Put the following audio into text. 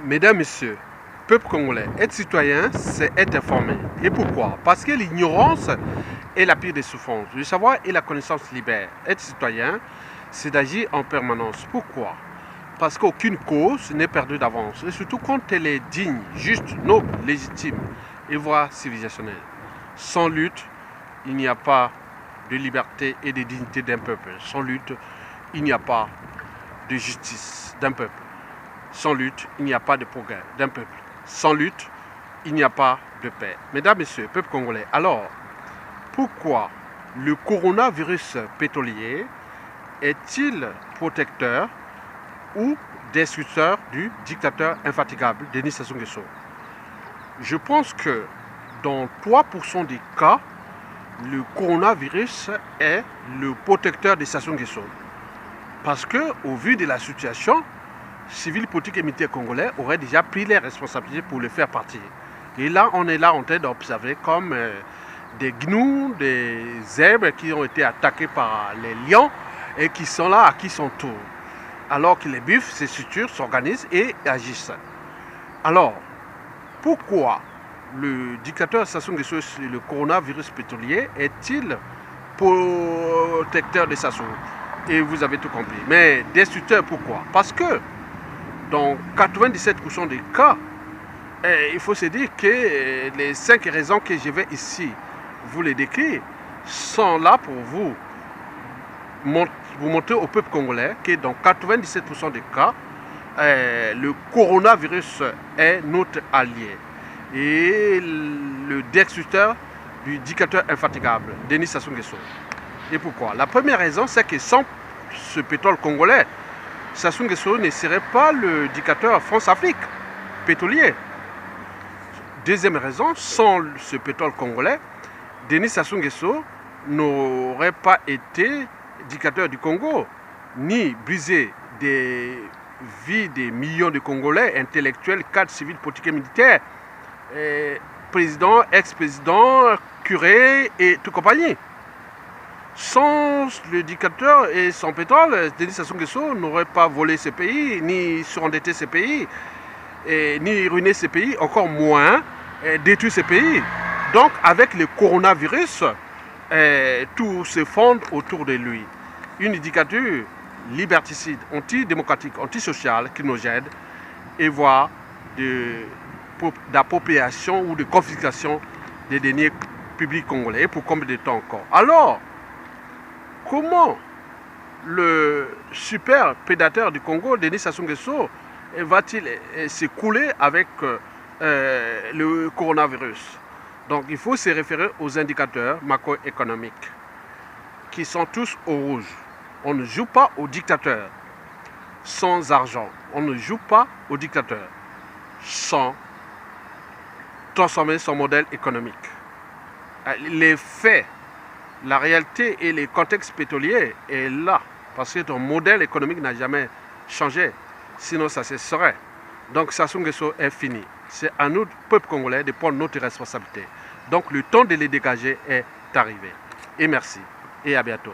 Mesdames, Messieurs, peuple congolais, être citoyen, c'est être informé. Et pourquoi? Parce que l'ignorance est la pire des souffrances. Le savoir et la connaissance libèrent. Être citoyen, c'est d'agir en permanence. Pourquoi? Parce qu'aucune cause n'est perdue d'avance. Et surtout quand elle est digne, juste, noble, légitime et voire civilisationnelle. Sans lutte, il n'y a pas de liberté et de dignité d'un peuple. Sans lutte, il n'y a pas de justice d'un peuple. Sans lutte, il n'y a pas de progrès d'un peuple. Sans lutte, il n'y a pas de paix. Mesdames, Messieurs, peuple congolais, alors, pourquoi le coronavirus pétrolier est-il protecteur ou destructeur du dictateur infatigable Denis Sassou Nguesso? Je pense que dans 3% des cas, le coronavirus est le protecteur de Sassou Nguesso. Parce que, au vu de la situation, civils, politiques et militaires congolais auraient déjà pris les responsabilités pour le faire partir. Et là, on est là en train d'observer comme des gnous, des zèbres qui ont été attaqués par les lions et qui sont là à qui son tour. Alors que les buffles se structurent, s'organisent et agissent. Alors, pourquoi le dictateur Sassou Nguesso, le coronavirus pétrolier, est-il protecteur de Sassou? Et vous avez tout compris. Mais destructeur, pourquoi? Parce que dans 97% des cas, il faut se dire que les 5 raisons que je vais ici vous les décrire sont là pour vous montrer au peuple congolais que dans 97% des cas, le coronavirus est notre allié et le destructeur du dictateur infatigable, Denis Sassou Nguesso. Et pourquoi? La première raison, c'est que sans ce pétrole congolais, Sassou Nguesso ne serait pas le dictateur France-Afrique pétrolier. Deuxième raison, sans ce pétrole congolais, Denis Sassou Nguesso n'aurait pas été dictateur du Congo, ni brisé des vies des millions de Congolais, intellectuels, cadres civils, politiques et militaires, président, ex-président, curé et tout compagnie. Sans le dictateur et son pétrole, Denis Sassou Nguesso n'aurait pas volé ce pays, ni surendetté ce pays, ni ruiné ce pays, encore moins détruit ce pays. Donc avec le coronavirus, tout se fonde autour de lui. Une dictature liberticide, antidémocratique, antisociale, crinogène, et voire d'appropriation ou de confiscation des deniers publics congolais. Et pour combien de temps encore? Alors, comment le super prédateur du Congo, Denis Sassou Nguesso, va-t-il s'écouler avec le coronavirus? Donc il faut se référer aux indicateurs macroéconomiques qui sont tous au rouge. On ne joue pas au dictateur sans argent. On ne joue pas au dictateur sans transformer son modèle économique. Les faits, la réalité et les contextes pétroliers est là. Parce que ton modèle économique n'a jamais changé. Sinon, ça se serait. Donc, Sassou Nguesso est fini. C'est à nous, peuple congolais, de prendre notre responsabilité. Donc, le temps de les dégager est arrivé. Et merci. Et à bientôt.